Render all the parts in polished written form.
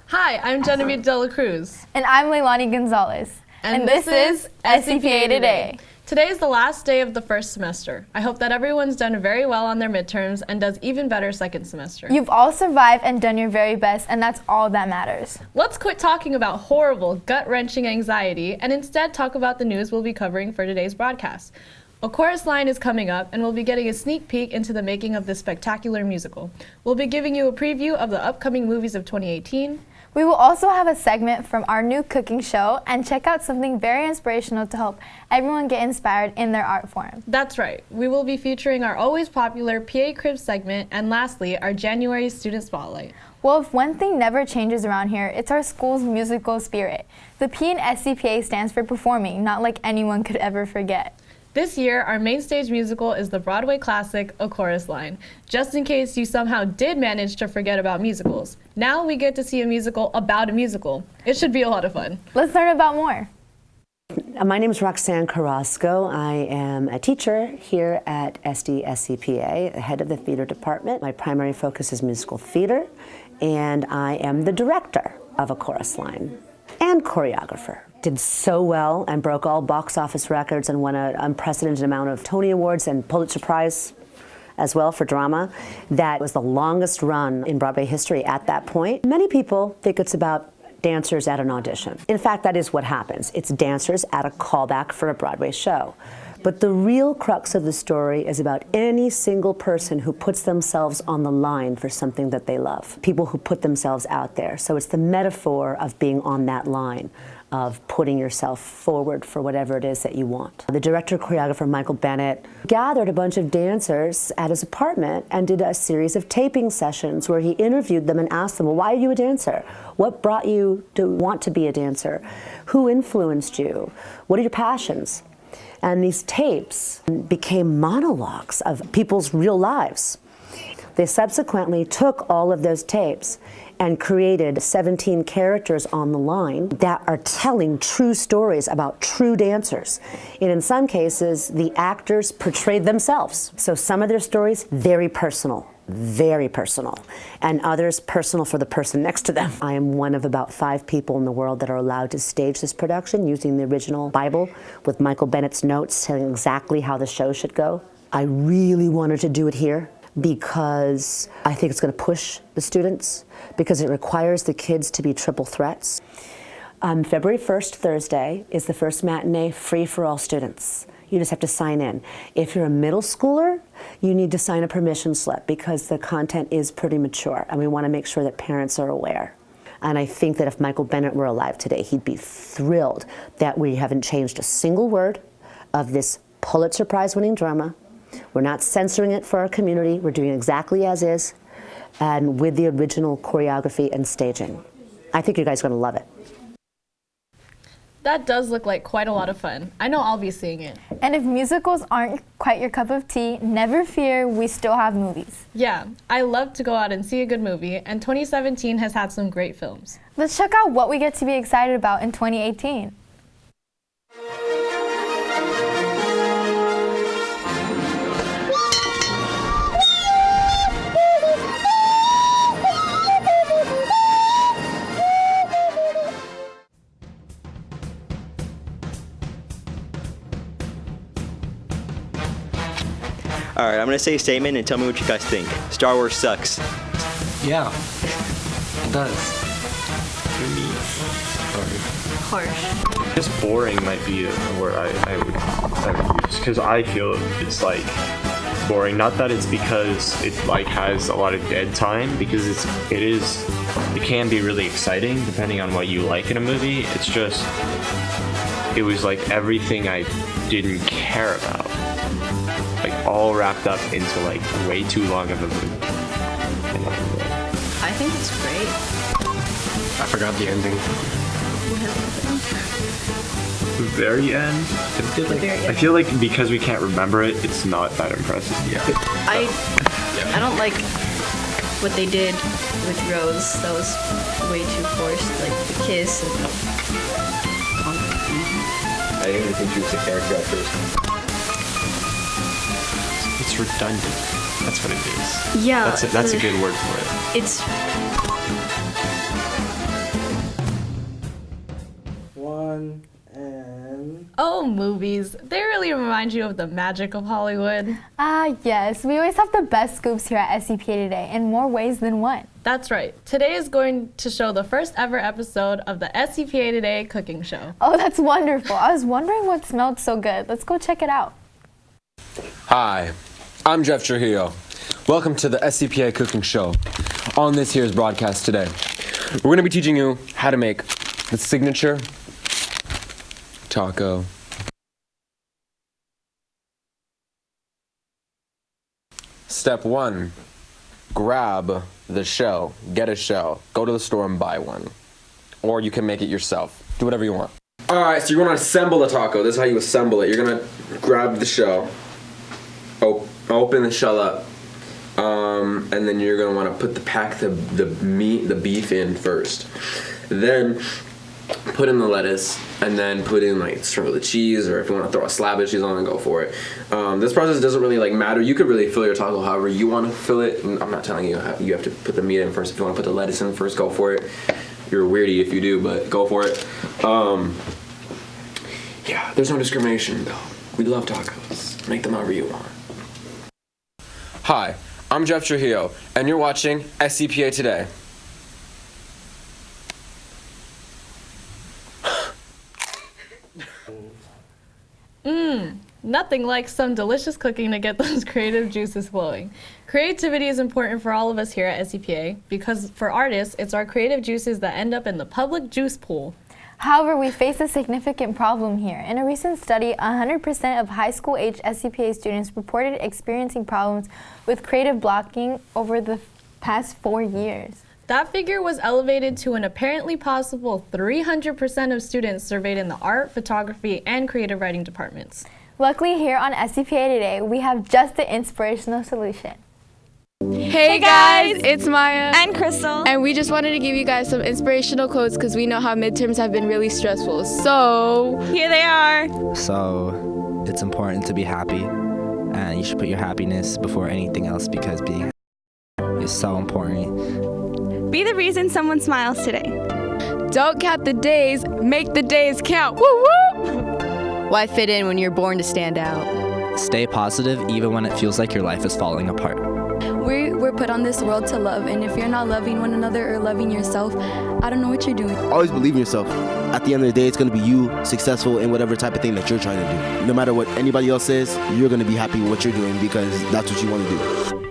Hi, I'm Genevieve De La Cruz. And I'm Leilani Gonzalez. And this is SCPA Today. Today is the last day of the first semester. I hope that everyone's done very well on their midterms and does even better second semester. You've all survived and done your very best, and that's all that matters. Let's quit talking about horrible, gut-wrenching anxiety and instead talk about the news we'll be covering for today's broadcast. A Chorus Line is coming up, and we'll be getting a sneak peek into the making of this spectacular musical. We'll be giving you a preview of the upcoming movies of 2018. We will also have a segment from our new cooking show and check out something very inspirational to help everyone get inspired in their art form. That's right. We will be featuring our always popular PA Cribs segment and lastly, our January Student Spotlight. Well, if one thing never changes around here, it's our school's musical spirit. The P in SCPA stands for performing, not like anyone could ever forget. This year, our main stage musical is the Broadway classic, A Chorus Line. Just in case you somehow did manage to forget about musicals, now we get to see a musical about a musical. It should be a lot of fun. Let's learn about more. My name is Roxanne Carrasco. I am a teacher here at SCPA, the head of the theater department. My primary focus is musical theater, and I am the director of A Chorus Line and choreographer. Did so well and broke all box office records and won an unprecedented amount of Tony Awards and Pulitzer Prize as well for drama. That was the longest run in Broadway history at that point. Many people think it's about dancers at an audition. In fact, that is what happens. It's dancers at a callback for a Broadway show. But the real crux of the story is about any single person who puts themselves on the line for something that they love. People who put themselves out there. So it's the metaphor of being on that line, of putting yourself forward for whatever it is that you want. The director choreographer Michael Bennett gathered a bunch of dancers at his apartment and did a series of taping sessions where he interviewed them and asked them, well, why are you a dancer? What brought you to want to be a dancer? Who influenced you? What are your passions? And these tapes became monologues of people's real lives. They subsequently took all of those tapes and created 17 characters on the line that are telling true stories about true dancers. And in some cases, the actors portrayed themselves. So some of their stories, very personal, and others personal for the person next to them. I am one of about 5 people in the world that are allowed to stage this production using the original Bible with Michael Bennett's notes telling exactly how the show should go. I really wanted to do it here because I think it's going to push the students, because it requires the kids to be triple threats. February 1st, Thursday, is the first matinee free for all students. You just have to sign in. If you're a middle schooler, you need to sign a permission slip because the content is pretty mature and we want to make sure that parents are aware. And I think that if Michael Bennett were alive today, he'd be thrilled that we haven't changed a single word of this Pulitzer Prize winning drama. We're not censoring it for our community. We're doing it exactly as is and with the original choreography and staging. I think you guys are going to love it. That does look like quite a lot of fun. I know I'll be seeing it. And if musicals aren't quite your cup of tea, never fear, we still have movies. Yeah, I love to go out and see a good movie, and 2017 has had some great films. Let's check out what we get to be excited about in 2018. All right, I'm gonna say a statement and tell me what you guys think. Star Wars sucks. Yeah, it does. Harsh. Just boring might be a word I would use, because I feel it's like boring. Not that it's because it like has a lot of dead time, because it can be really exciting depending on what you like in a movie. It's just it was like everything I didn't care about, like all wrapped up into like way too long of a movie. I think it's great. I forgot the ending. The very end. I feel like because we can't remember it, it's not that impressive. Yeah. I don't like what they did with Rose. That was way too forced. Like the kiss and I didn't even think she was a character at first. It's redundant. That's what it is. yeah, That's a good word for it. It's Oh, movies. They really remind you of the magic of Hollywood. Yes. We always have the best scoops here at SCPA Today in more ways than one. That's right. Today is going to show the first ever episode of the SCPA Today cooking show. Oh, that's wonderful. I was wondering what smelled so good. Let's go check it out. Hi, I'm Jeff Trujillo. Welcome to the SCPA cooking show. On this here's broadcast today, we're going to be teaching you how to make the signature taco. Step 1, grab the shell. Get a shell. Go to the store and buy one. Or you can make it yourself. Do whatever you want. Alright, so you're going to assemble the taco. This is how you assemble it. You're going to grab the shell, open the shell up, and then you're going to want to pack the beef in first. Then put in the lettuce, and then put in sort of the cheese, or if you want to throw a slab of cheese on it, go for it. This process doesn't really matter. You could really fill your taco however you want to fill it. I'm not telling you you have to put the meat in first. If you want to put the lettuce in first, go for it. You're a weirdie if you do, but go for it. Yeah, there's no discrimination though. We love tacos. Make them however you want. Hi, I'm Jeff Trujillo, and you're watching SCPA Today. Nothing like some delicious cooking to get those creative juices flowing. Creativity is important for all of us here at SCPA because for artists, it's our creative juices that end up in the public juice pool. However, we face a significant problem here. In a recent study, 100% of high school-age SCPA students reported experiencing problems with creative blocking over the past 4 years. That figure was elevated to an apparently possible 300% of students surveyed in the art, photography, and creative writing departments. Luckily, here on SCPA Today, we have just the inspirational solution. Hey guys, it's Maya and Crystal, and we just wanted to give you guys some inspirational quotes because we know how midterms have been really stressful. So here they are. So it's important to be happy, and you should put your happiness before anything else because being happy is so important. Be the reason someone smiles today. Don't count the days, make the days count. Woo woo! Why fit in when you're born to stand out? Stay positive even when it feels like your life is falling apart. We're put on this world to love, and if you're not loving one another or loving yourself, I don't know what you're doing. Always believe in yourself. At the end of the day, it's going to be you successful in whatever type of thing that you're trying to do. No matter what anybody else says, you're going to be happy with what you're doing because that's what you want to do.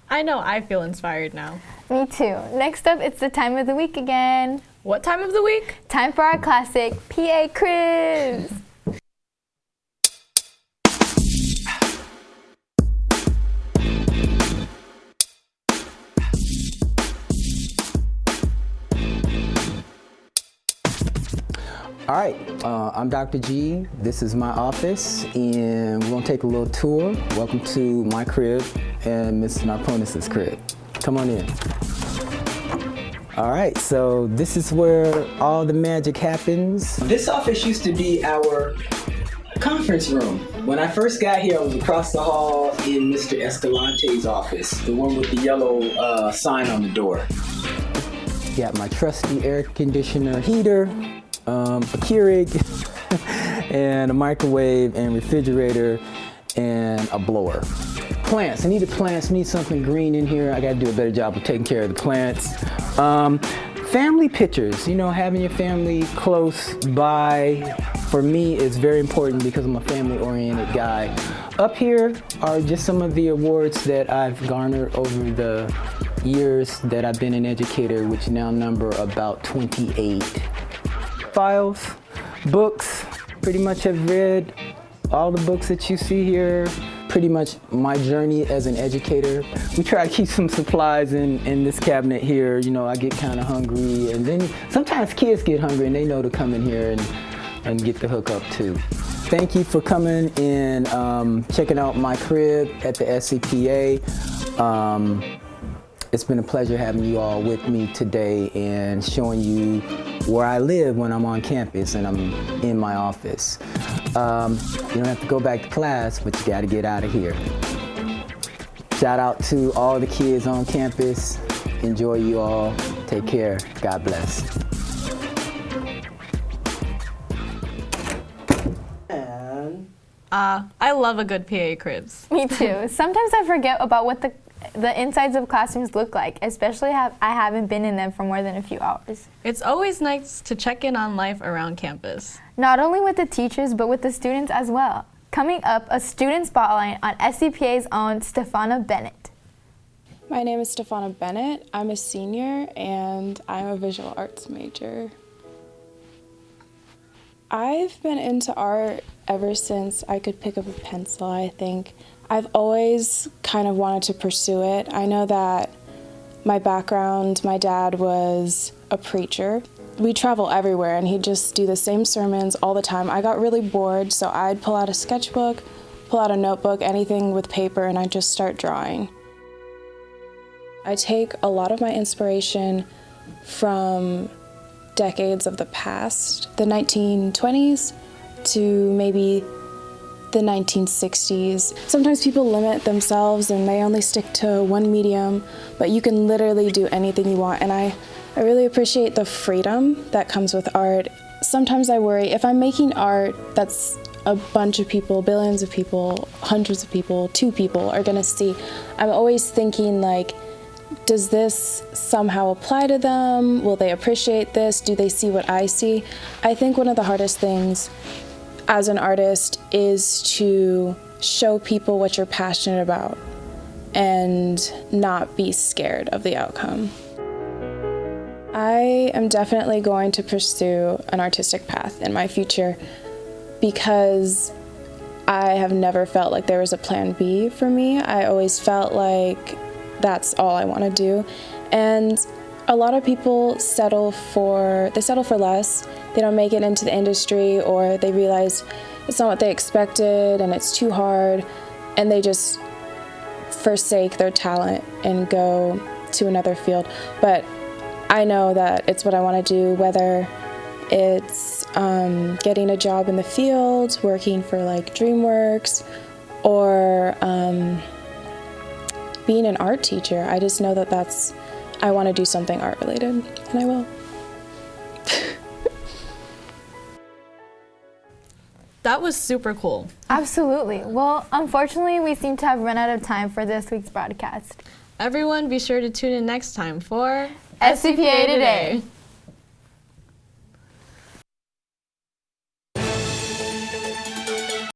I know I feel inspired now. Me too. Next up, it's the time of the week again. What time of the week? Time for our classic PA quiz. All right, I'm Dr. G. This is my office, and we're gonna take a little tour. Welcome to my crib and Mr. Narponis's crib. Come on in. All right, so this is where all the magic happens. This office used to be our conference room. When I first got here, I was across the hall in Mr. Escalante's office, the one with the yellow sign on the door. Got my trusty air conditioner heater, a Keurig, and a microwave and refrigerator, and a blower. Plants, I need the plants, need something green in here. I gotta do a better job of taking care of the plants. Family pictures, you know, having your family close by, for me is very important because I'm a family-oriented guy. Up here are just some of the awards that I've garnered over the years that I've been an educator, which now number about 28. Files, books, pretty much have read all the books that you see here. Pretty much my journey as an educator. We try to keep some supplies in this cabinet here. You know, I get kind of hungry, and then sometimes kids get hungry and they know to come in here and get the hookup too. Thank you for coming and checking out my crib at the SCPA. It's been a pleasure having you all with me today and showing you where I live when I'm on campus and I'm in my office. You don't have to go back to class, but you gotta get out of here. Shout out to all the kids on campus Enjoy you all. Take care. God bless. I love a good PA cribs. Me too. Sometimes I forget about what the insides of classrooms look like, especially I haven't been in them for more than a few hours. It's always nice to check in on life around campus. Not only with the teachers, but with the students as well. Coming up, a student spotlight on SCPA's own Stefana Bennett. My name is Stefana Bennett. I'm a senior and I'm a visual arts major. I've been into art ever since I could pick up a pencil, I think. I've always kind of wanted to pursue it. I know that my background, my dad was a preacher. We travel everywhere and he'd just do the same sermons all the time. I got really bored, so I'd pull out a sketchbook, pull out a notebook, anything with paper, and I'd just start drawing. I take a lot of my inspiration from decades of the past, the 1920s to maybe the 1960s. Sometimes people limit themselves and they only stick to one medium, but you can literally do anything you want. And I really appreciate the freedom that comes with art. Sometimes I worry if I'm making art that's a bunch of people, billions of people, hundreds of people, 2 people are gonna see, I'm always thinking like, does this somehow apply to them? Will they appreciate this? Do they see what I see? I think one of the hardest things as an artist is to show people what you're passionate about and not be scared of the outcome. I am definitely going to pursue an artistic path in my future because I have never felt like there was a plan B for me. I always felt like that's all I want to do. And a lot of people settle for less. They don't make it into the industry, or they realize it's not what they expected and it's too hard, and they just forsake their talent and go to another field. But I know that it's what I want to do, whether it's getting a job in the field, working for like DreamWorks, or being an art teacher. I just know that I want to do something art related, and I will. That was super cool. Absolutely. Well, unfortunately, we seem to have run out of time for this week's broadcast. Everyone, be sure to tune in next time for SCPA Today.